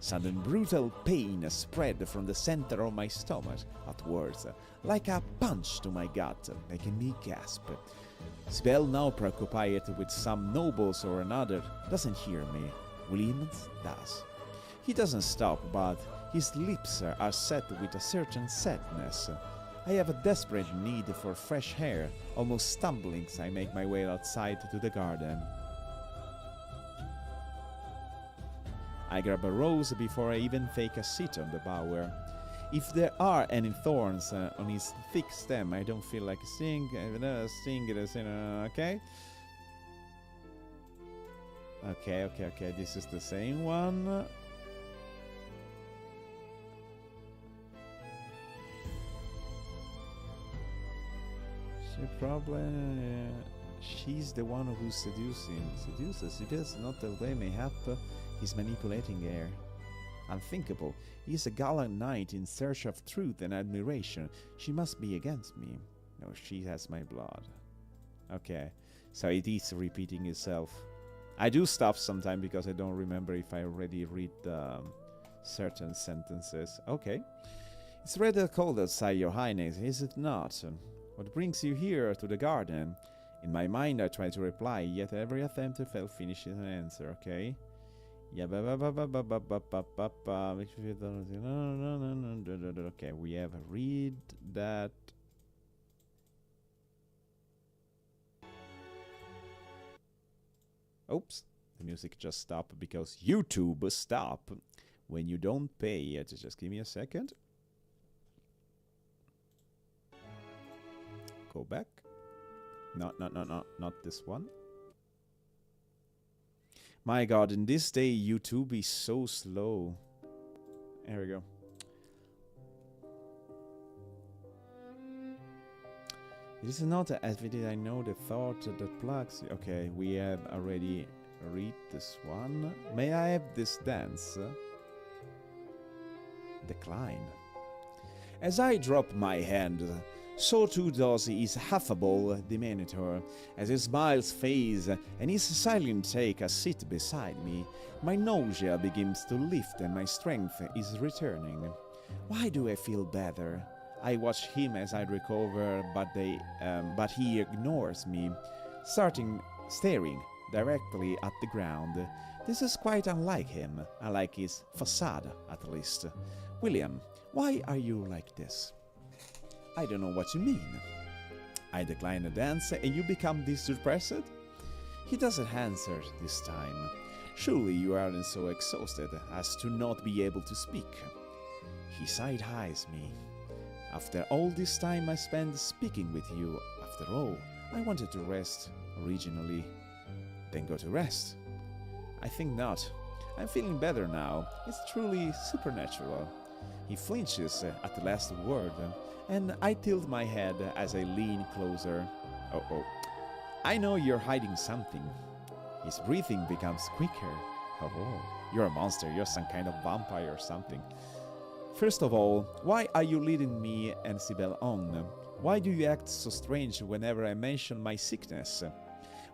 sudden brutal pain spread from the center of my stomach outwards, like a punch to my gut, making me gasp. Sibel, now preoccupied with some nobles or another, doesn't hear me. Williams does. He doesn't stop, but his lips are set with a certain sadness. I have a desperate need for fresh air, almost stumbling as I make my way outside to the garden. I grab a rose before I even take a seat on the bower. If there are any thorns on his thick stem, I don't feel like singing. Okay? Okay, this is the same one. She's the one who's seduces. It is not the way mayhap he's manipulating her. Unthinkable. He is a gallant knight in search of truth and admiration. She must be against me. No, she has my blood. Okay, so it is repeating itself. I do stop sometime because I don't remember if I already read certain sentences. Okay. It's rather cold outside, Your Highness, is it not? What brings you here to the garden? In my mind, I try to reply, yet every attempt to fail finishes an answer, okay? Yeah, okay, we have read that. Oops, the music just stopped because YouTube stop when you don't pay. Just give me a second. Go back. No, not this one. My god, in this day YouTube is so slow. There we go. It is not evident I know the thought that plugs. Okay, we have already read this one. May I have this dance? Decline. As I drop my hand, so too does his affable demeanor. As he smiles face and his silent take a seat beside me, my nausea begins to lift and my strength is returning. Why do I feel better? I watch him as I recover, but he ignores me, staring directly at the ground. This is quite unlike him, unlike his facade, at least. William, why are you like this? I don't know what you mean. I decline a dance and you become this depressed? He doesn't answer this time. Surely you aren't so exhausted as to not be able to speak. He side-eyes me. After all this time I spent speaking with you, after all, I wanted to rest originally. Then go to rest? I think not. I'm feeling better now. It's truly supernatural. He flinches at the last word, and I tilt my head as I lean closer. Oh. I know you're hiding something. His breathing becomes quicker. Oh, you're a monster. You're some kind of vampire or something. First of all, why are you leading me and Sibel on? Why do you act so strange whenever I mention my sickness?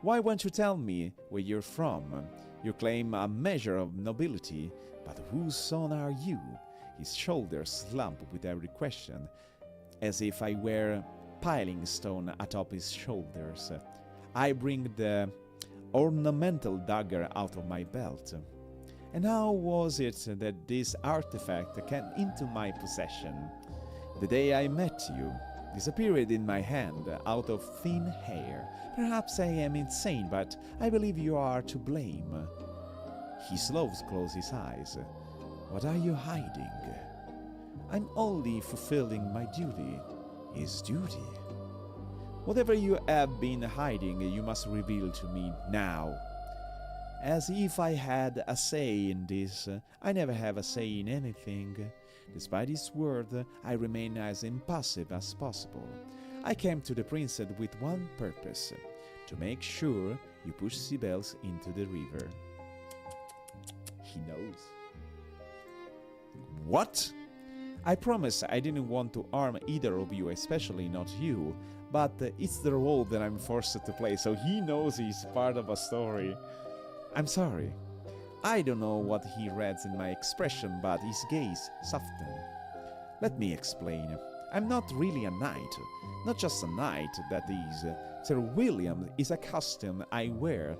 Why won't you tell me where you're from? You claim a measure of nobility, but whose son are you? His shoulders slump with every question, as if I were piling stone atop his shoulders. I bring the ornamental dagger out of my belt. And how was it that this artifact came into my possession? The day I met you, disappeared in my hand out of thin air. Perhaps I am insane, but I believe you are to blame. He slows close his eyes. What are you hiding? I'm only fulfilling my duty. His duty? Whatever you have been hiding, you must reveal to me now. As if I had a say in this, I never have a say in anything. Despite his word, I remain as impassive as possible. I came to the princess with one purpose, to make sure you push Sibels into the river. He knows. What? I promise I didn't want to harm either of you, especially not you, but it's the role that I'm forced to play, so he knows he's part of a story. I'm sorry. I don't know what he reads in my expression, but his gaze softened. Let me explain. I'm not really a knight. Not just a knight, that is. Sir William is a costume I wear.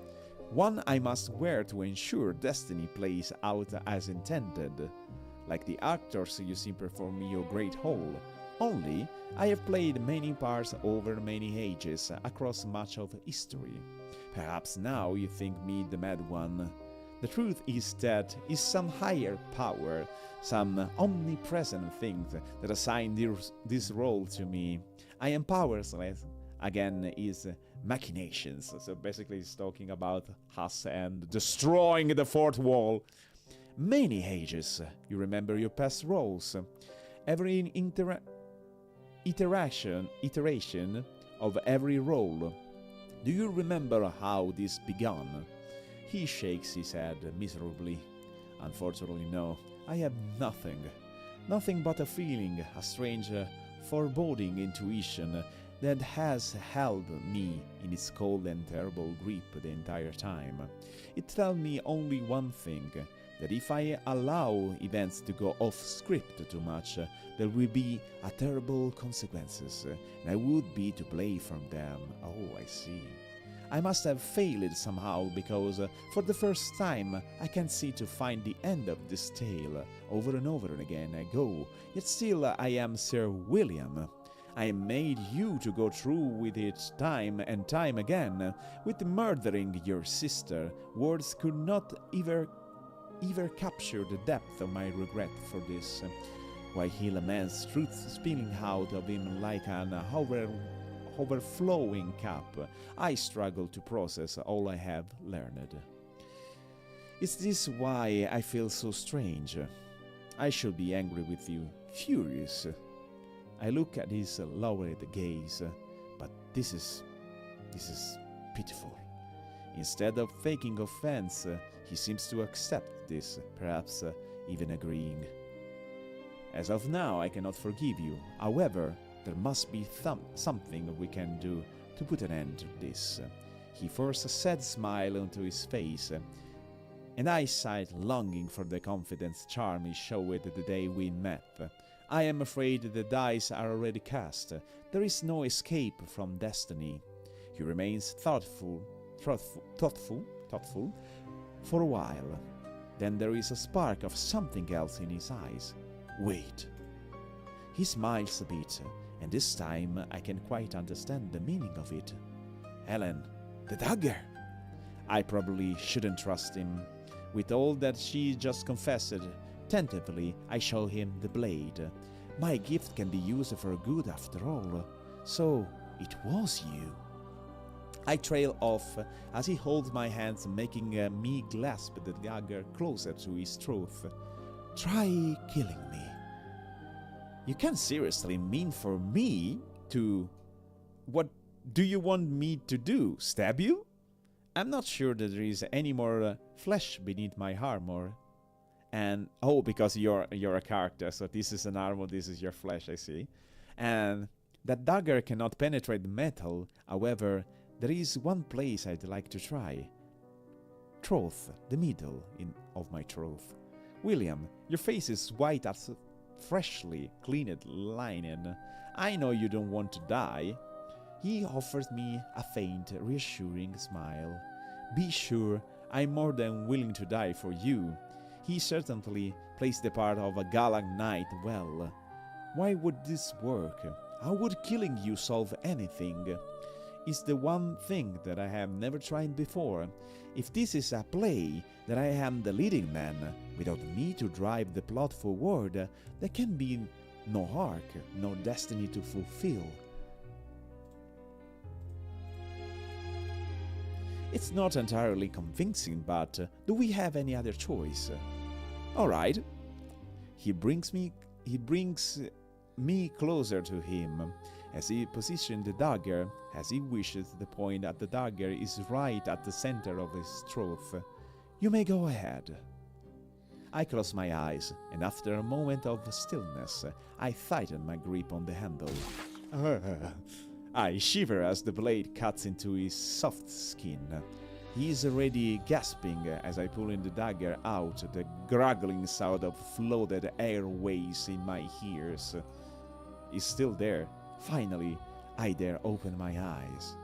One I must wear to ensure destiny plays out as intended. Like the actors you see perform your great hall. Only, I have played many parts over many ages, across much of history. Perhaps now you think me the mad one. The truth is that is some higher power, some omnipresent thing that assigned this role to me. I am powerless, again, is machinations. So basically he's talking about us and destroying the fourth wall. Many ages, you remember your past roles. Every iteration of every role. Do you remember how this began? He shakes his head miserably. Unfortunately, no. I have nothing. Nothing but a feeling, a strange, foreboding intuition that has held me in its cold and terrible grip the entire time. It tells me only one thing, that if I allow events to go off script too much, there will be a terrible consequences, and I would be to blame from them. Oh, I see. I must have failed somehow, because for the first time I can see to find the end of this tale. Over and over again I go, yet still I am Sir William. I made you to go through with it time and time again, with murdering your sister. Words could not either capture the depth of my regret for this. While he laments, truth spilling out of him like an overflowing cup, I struggle to process all I have learned. Is this why I feel so strange? I should be angry with you, furious. I look at his lowered gaze, but this is pitiful. Instead of faking offense, he seems to accept this, perhaps even agreeing. As of now, I cannot forgive you. However, there must be something we can do to put an end to this. He forced a sad smile onto his face, and I sighed, longing for the confidence charm he showed the day we met. I am afraid the dice are already cast. There is no escape from destiny. He remains thoughtful for a while. Then there is a spark of something else in his eyes. Wait. He smiles a bit, and this time I can quite understand the meaning of it. Helen, the dagger! I probably shouldn't trust him. With all that she just confessed, tentatively I show him the blade. My gift can be used for good after all. So, it was you. I trail off as he holds my hands, making me grasp the dagger closer to his throat. Try killing me. You can't seriously mean for me to... What do you want me to do? Stab you? I'm not sure that there is any more flesh beneath my armor. And, oh, because you're a character, so this is an armor, this is your flesh, I see. And that dagger cannot penetrate metal, however, there is one place I'd like to try. Throat, the middle of my throat. William, your face is white as freshly cleaned linen. I know you don't want to die. He offers me a faint, reassuring smile. Be sure, I'm more than willing to die for you. He certainly plays the part of a gallant knight well. Why would this work? How would killing you solve anything? It's the one thing that I have never tried before. If this is a play that I am the leading man, without me to drive the plot forward, there can be no arc, no destiny to fulfill. It's not entirely convincing, but do we have any other choice? All right. He brings me closer to him. As he positions the dagger, as he wishes, the point at the dagger is right at the center of his throat. You may go ahead. I close my eyes, and after a moment of stillness, I tighten my grip on the handle. I shiver as the blade cuts into his soft skin. He is already gasping as I pull in the dagger out, the gurgling sound of flooded airways in my ears. He's still there. Finally, I dare open my eyes.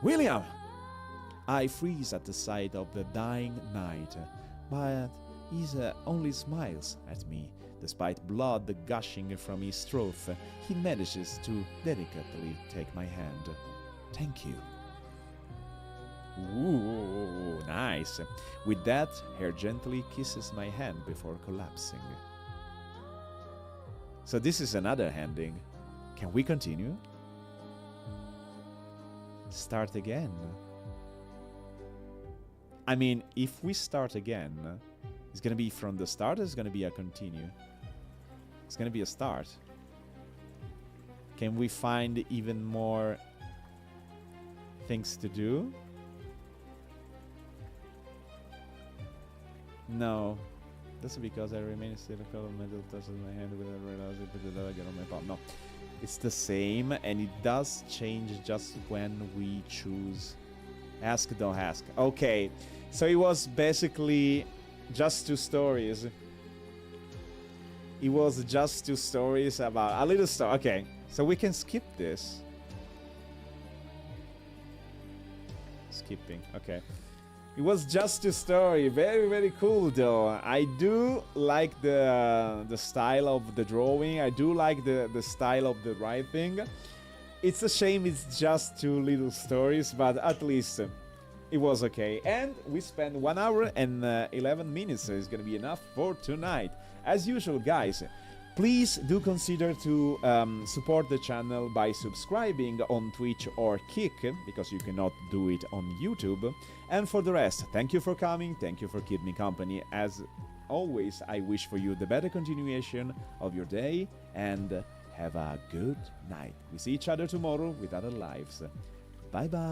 William! I freeze at the sight of the dying knight, but he only smiles at me. Despite blood gushing from his throat, he manages to delicately take my hand. Thank you. Ooh, nice. With that, he gently kisses my hand before collapsing. So this is another ending. Can we continue? Start again. I mean, if we start again, it's gonna be from the start or it's gonna be a continue? It's gonna be a start. Can we find even more things to do? No. That's because I remain still a cold metal touches my hand without realizing that I get on my palm. No. It's the same, and it does change just when we choose. Ask, don't ask. Okay, so it was basically just 2 stories. It was just 2 stories about a little story. Okay, so we can skip this. Skipping, okay. It was just a story. Very, very cool, though. I do like the style of the drawing. I do like the style of the writing. It's a shame it's just 2 little stories, but at least it was okay. And we spent 1 hour and 11 minutes, so it's gonna be enough for tonight. As usual, guys, Please do consider to support the channel by subscribing on Twitch or Kick, because you cannot do it on YouTube. And for the rest, thank you for coming, thank you for keeping me company. As always, I wish for you the better continuation of your day, and have a good night. We see each other tomorrow with other lives. Bye bye.